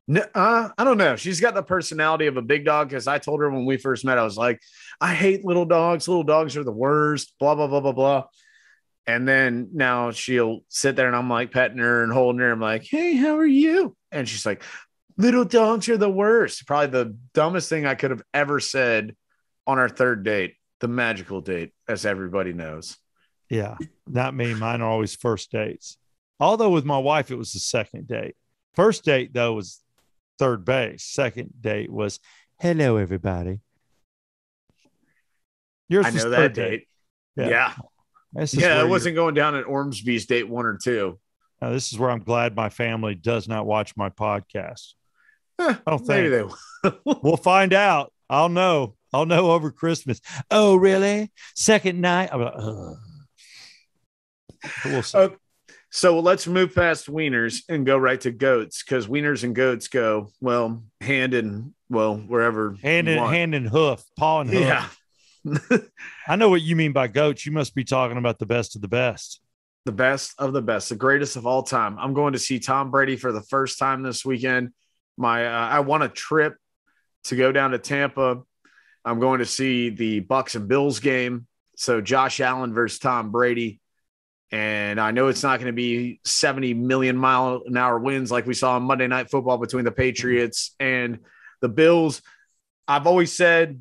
No, I don't know. She's got the personality of a big dog because I told her when we first met, I was like, I hate little dogs. Little dogs are the worst, blah, blah, blah, blah, blah. And then now she'll sit there and I'm like petting her and holding her. I'm like, hey, how are you? And she's like, little dogs are the worst. Probably the dumbest thing I could have ever said on our third date, the magical date, as everybody knows. Yeah, not me. Mine are always first dates. Although with my wife, it was the second date. First date, though, was third base. Second date was, hello, everybody. Yours I was know third that date. Yeah. Yeah. Yeah, It wasn't going down at Ormsby's date 1 or 2. Now, this is where I'm glad my family does not watch my podcast. I don't Maybe think. they will. We'll find out. I'll know over Christmas. Oh, really? Second night? I'm like, ugh. We'll see. Okay. So let's move past wieners and go right to goats because wieners and goats go, well, hand in, well, wherever. Hand and hoof, paw and hoof. Yeah. I know what you mean by goats. You must be talking about the best of the best. The best of the best, the greatest of all time. I'm going to see Tom Brady for the first time this weekend. I want a trip to go down to Tampa. I'm going to see the Bucks and Bills game. So Josh Allen versus Tom Brady. And I know it's not going to be 70 million mile an hour winds like we saw on Monday Night Football between the Patriots and the Bills. I've always said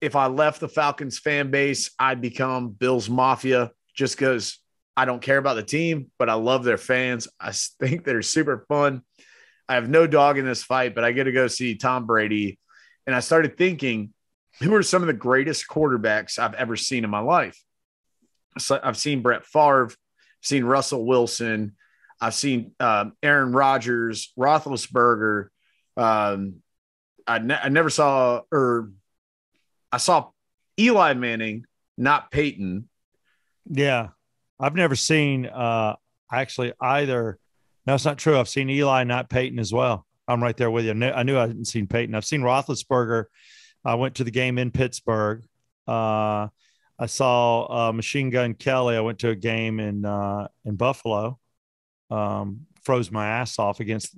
if I left the Falcons fan base, I'd become Bills Mafia just because I don't care about the team, but I love their fans. I think they're super fun. I have no dog in this fight, but I get to go see Tom Brady. And I started thinking, who are some of the greatest quarterbacks I've ever seen in my life? So I've seen Brett Favre, seen Russell Wilson, I've seen Aaron Rodgers, Roethlisberger. I never saw, or I saw Eli Manning, not Peyton. Yeah, I've never seen actually either. No, it's not true. I've seen Eli, not Peyton as well. I'm right there with you. I knew I hadn't seen Peyton. I've seen Roethlisberger. I went to the game in Pittsburgh. I saw Machine Gun Kelly. I went to a game in Buffalo. Froze my ass off against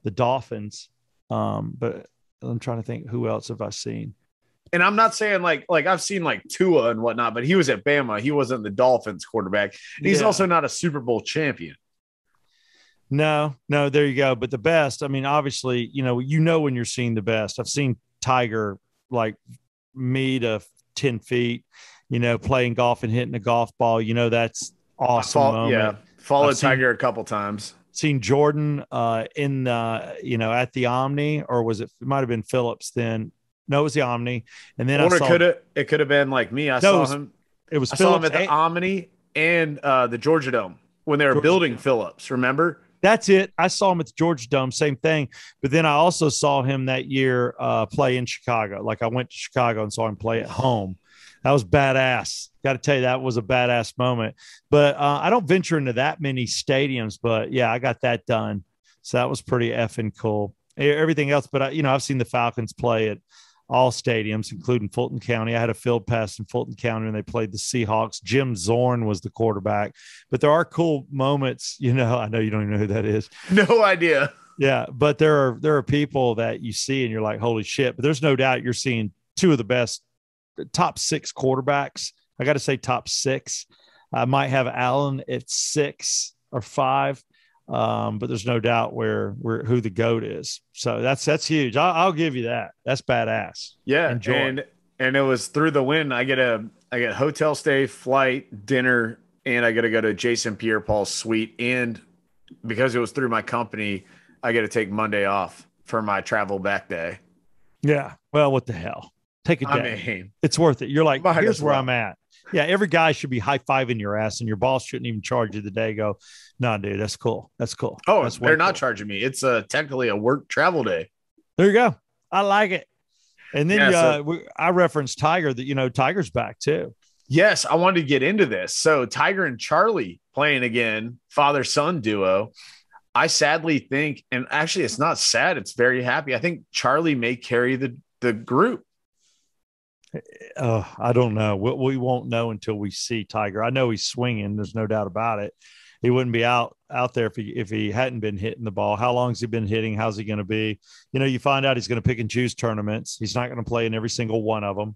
the Dolphins. But I'm trying to think, who else have I seen? And I'm not saying like I've seen like Tua and whatnot, but he was at Bama. He wasn't the Dolphins quarterback. And he's also not a Super Bowl champion. No, there you go. But the best, I mean, obviously, you know when you're seeing the best. I've seen Tiger like me to 10 feet, playing golf and hitting a golf ball. That's awesome. Followed Tiger a couple times. Seen Jordan in at the Omni, or was it might have been Phillips then? No, it was the Omni. And then it could have been like me. I saw him at the Omni and the Georgia Dome when they were building Phillips, remember? That's it. I saw him at the Georgia Dome, same thing. But then I also saw him that year play in Chicago. Like I went to Chicago and saw him play at home. That was badass. Got to tell you, that was a badass moment. But I don't venture into that many stadiums. But, yeah, I got that done. So that was pretty effing cool. Everything else, but, I've seen the Falcons play at all stadiums, including Fulton County. I had a field pass in Fulton County when they played the Seahawks. Jim Zorn was the quarterback. But there are cool moments. I know you don't even know who that is. No idea. Yeah, but there are people that you see and you're like, holy shit. But there's no doubt you're seeing two of the best top 6 quarterbacks. I got to say top 6. I might have Allen at 6 or 5. But there's no doubt who the GOAT is. So that's huge. I'll give you that. That's badass. Yeah. Enjoy. And it was through the win. I get hotel stay, flight, dinner, and I got to go to Jason Pierre-Paul's suite. And because it was through my company, I get to take Monday off for my travel back day. Yeah. Well, what the hell? Take a day. I mean, it's worth it. You're like, here's where I'm at. Yeah, every guy should be high-fiving your ass, and your boss shouldn't even charge you the day. Go, no, dude, that's cool. That's cool. Oh, that's they're not charging me. It's technically a work travel day. There you go. I like it. And then I referenced Tiger that, Tiger's back too. Yes, I wanted to get into this. So Tiger and Charlie playing again, father-son duo. I sadly think, and actually it's not sad, it's very happy. I think Charlie may carry the group. I don't know. We won't know until we see Tiger. I know he's swinging. There's no doubt about it. He wouldn't be out there if he hadn't been hitting the ball. How long has he been hitting? How's he going to be? You find out he's going to pick and choose tournaments. He's not going to play in every single one of them.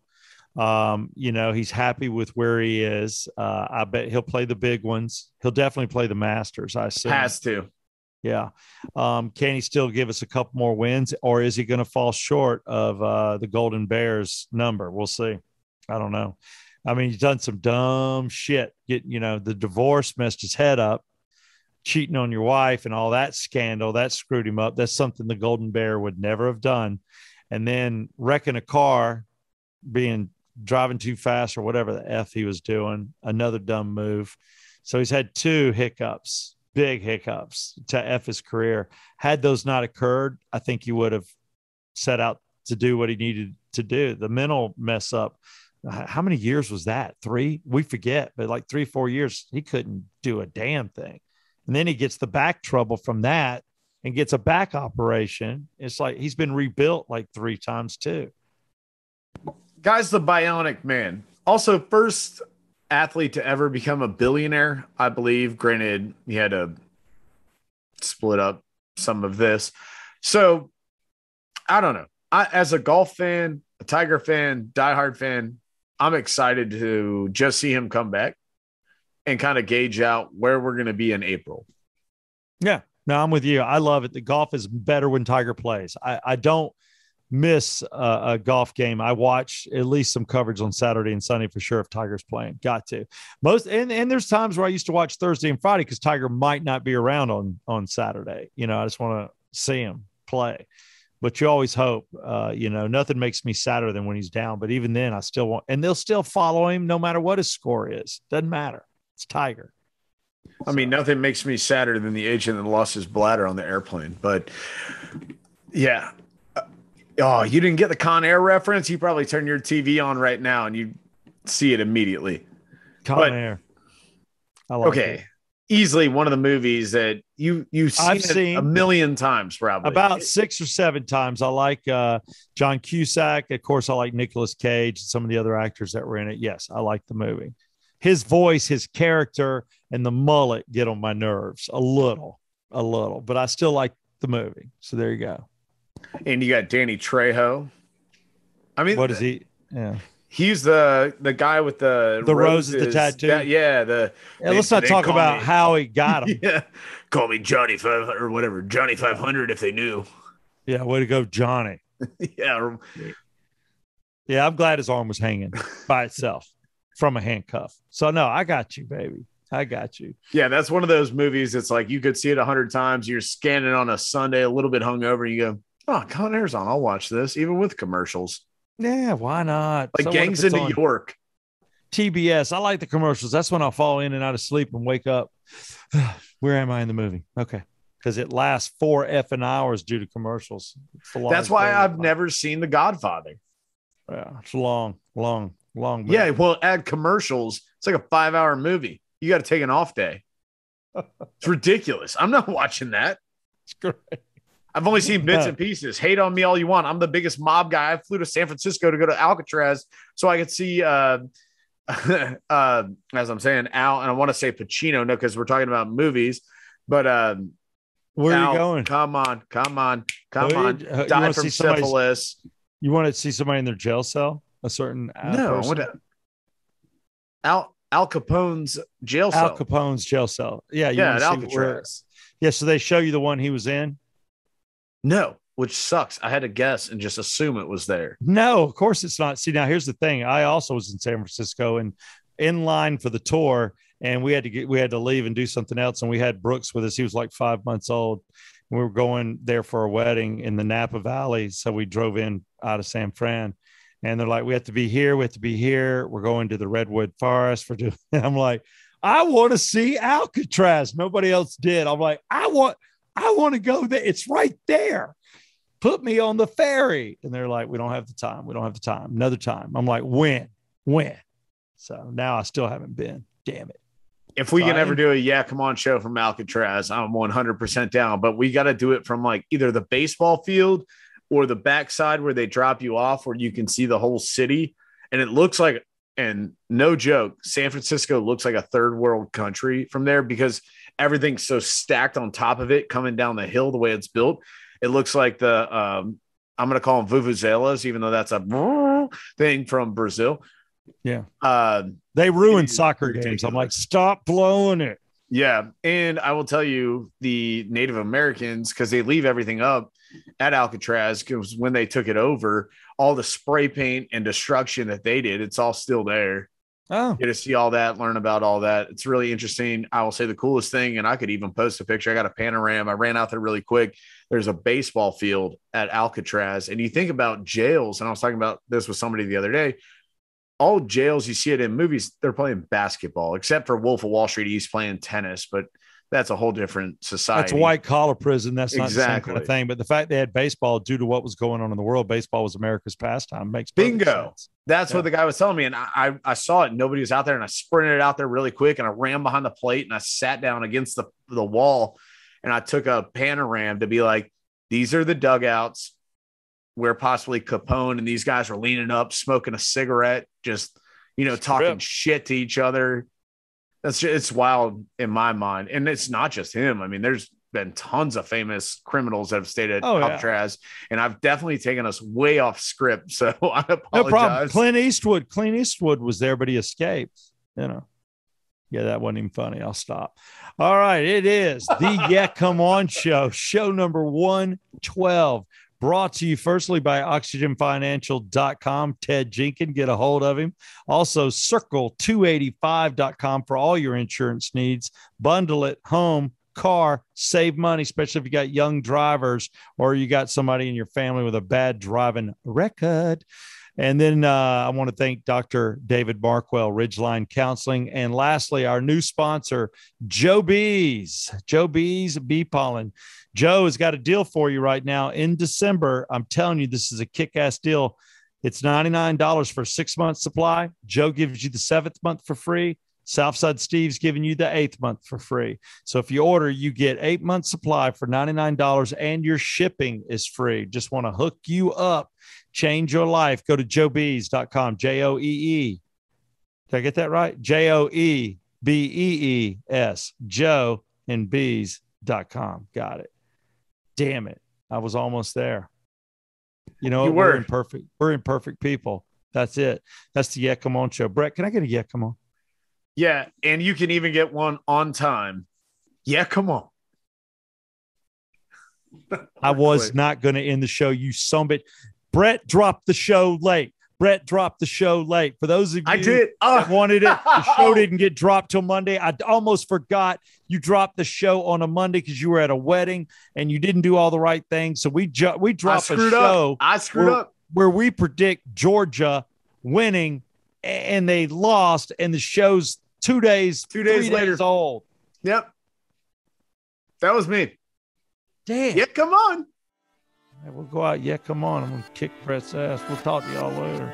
He's happy with where he is. I bet he'll play the big ones. He'll definitely play the Masters, I assume. Has to. Yeah. Can he still give us a couple more wins, or is he going to fall short of the Golden Bears number? We'll see. I don't know. I mean, he's done some dumb shit. The divorce messed his head up, cheating on your wife and all that scandal. That screwed him up. That's something the Golden Bear would never have done. And then wrecking a car, driving too fast or whatever the F he was doing, another dumb move. So he's had 2 hiccups, big hiccups to F his career. Had those not occurred, I think he would have set out to do what he needed to do. The mental mess up. How many years was that? 3? We forget, but like 3-4 years, he couldn't do a damn thing. And then he gets the back trouble from that and gets a back operation. It's like he's been rebuilt like 3 times too. Guy's the bionic man. Also, first athlete to ever become a billionaire, I believe. Granted, he had to split up some of this. So, I don't know. As a golf fan, a Tiger fan, diehard fan, I'm excited to just see him come back and kind of gauge out where we're going to be in April. Yeah, no, I'm with you. I love it. The golf is better when Tiger plays. I don't miss a golf game. I watch at least some coverage on Saturday and Sunday for sure if Tiger's playing. Got to. And there's times where I used to watch Thursday and Friday because Tiger might not be around on Saturday. I just want to see him play. But you always hope, nothing makes me sadder than when he's down. But even then, I still want, and they'll still follow him no matter what his score is. Doesn't matter. It's Tiger. I mean, nothing makes me sadder than the agent that lost his bladder on the airplane. But yeah. Oh, you didn't get the Con Air reference? You probably turn your TV on right now and you see it immediately. Con Air. I like it. Easily one of the movies that I've seen a million times, probably about 6 or 7 times. I like John Cusack. Of course, I like Nicolas Cage and some of the other actors that were in it. Yes, I like the movie. His voice, his character, and the mullet get on my nerves a little, but I still like the movie. So there you go. And you got Danny Trejo. I mean, what is he? Yeah. He's the guy with the roses, the tattoo. Let's not talk about how he got him. Yeah, call me Johnny 500 or whatever, Johnny 500 if they knew. Yeah, way to go, Johnny. Yeah, I'm glad his arm was hanging by itself from a handcuff. So no, I got you, baby. I got you. Yeah, that's one of those movies. It's like you could see it 100 times. You're scanning on a Sunday, a little bit hungover, and you go, "Oh, Con Air's on. I'll watch this, even with commercials." Yeah, why not? Like Gangs in New York. TBS. I like the commercials. That's when I'll fall in and out of sleep and wake up. Where am I in the movie? Okay. Because it lasts 4 effing hours due to commercials. That's why I've never seen The Godfather. Yeah, it's long movie. Yeah, well, add commercials. It's like a 5-hour movie. You got to take an off day. It's ridiculous. I'm not watching that. It's great. I've only seen bits and pieces. Hate on me all you want. I'm the biggest mob guy. I flew to San Francisco to go to Alcatraz so I could see, as I'm saying, Al, and I want to say Pacino, no, because we're talking about movies. But where Al, are you going? Come on. Died from syphilis. You want to see somebody in their jail cell? A certain person? Al Capone's jail cell. Al Capone's jail cell. Yeah, at Alcatraz. Yeah, so they show you the one he was in. No, which sucks. I had to guess and just assume it was there. No, of course it's not. See, now here's the thing. I also was in San Francisco and in line for the tour, and we had to leave and do something else. And we had Brooks with us. He was like 5 months old. We were going there for a wedding in the Napa Valley. So we drove in out of San Fran, and they're like, we have to be here. We're going to the Redwood Forest and I'm like, I want to see Alcatraz. Nobody else did. I'm like, I want to go there. It's right there. Put me on the ferry. And they're like, we don't have the time. Another time. I'm like, when? So now I still haven't been. Damn it. If we can ever do a come on show from Alcatraz, I'm 100% down. But we got to do it from like either the baseball field or the backside where they drop you off, where you can see the whole city. And it looks like, and no joke, San Francisco looks like a third world country from there because everything's so stacked on top of it coming down the hill the way it's built. It looks like I'm going to call them vuvuzelas, even though that's a thing from Brazil. Yeah. They ruined soccer ridiculous games. I'm like, stop blowing it. Yeah. And I will tell you, the Native Americans, because they leave everything up at Alcatraz, because when they took it over, all the spray paint and destruction that they did, it's all still there. Oh, Get to see all that, learn about all that. It's really interesting. I will say the coolest thing, and I could even post a picture. I got a panorama. I ran out there really quick. There's a baseball field at Alcatraz. And you think about jails, and I was talking about this with somebody the other day. All jails, you see it in movies, they're playing basketball, except for Wolf of Wall Street. He's playing tennis, but that's a whole different society. that's a white collar prison. That's not Exactly. the same kind of thing. But the fact they had baseball due to what was going on in the world, baseball was America's pastime. Makes perfect Bingo. sense. That's what the guy was telling me. And I saw it. Nobody was out there. And I sprinted out there really quick. And I ran behind the plate and I sat down against the wall. And I took a panorama to be like, these are the dugouts where possibly Capone and these guys were leaning up, smoking a cigarette, just, talking shit to each other. It's wild in my mind. And it's not just him. I mean, there's been tons of famous criminals that have stayed at Alcatraz, and I've definitely taken us way off script. So I apologize. No problem. Clint Eastwood was there, but he escaped, Yeah, that wasn't even funny. I'll stop. All right. It is the Yeah Come On show number 112. Brought to you firstly by oxygenfinancial.com. Ted Jenkins, get a hold of him. Also, circle285.com for all your insurance needs. Bundle it, home, car, save money, especially if you got young drivers or you got somebody in your family with a bad driving record. And then I want to thank Dr. David Markwell, Ridgeline Counseling. And lastly, our new sponsor, Joe Bees Bee Pollen. Joe has got a deal for you right now in December. I'm telling you, this is a kick-ass deal. It's $99 for a 6-month supply. Joe gives you the 7th month for free. Southside Steve's giving you the 8th month for free. So if you order, you get 8-month supply for $99 and your shipping is free. Just want to hook you up, change your life. Go to joebees.com, Joeee. Did I get that right? Joebees, Joe and bees.com. Got it. Damn it. I was almost there. We're imperfect people. That's it. That's the Yeah Come On show. Brett, can I get a Yeah Come On? Yeah, and you can even get one on time. Yeah, come on. I was not going to end the show, you son of a bitch. Brett dropped the show late. For those of you that wanted it, the show didn't get dropped till Monday. I almost forgot you dropped the show on a Monday because you were at a wedding and you didn't do all the right things. So we dropped a show. I screwed up. Where we predict Georgia winning, and they lost, and the show's 2 days later old. Yep. That was me. Damn. Yeah, come on. We'll go out. Yeah, come on. I'm going to kick Brett's ass. We'll talk to y'all later.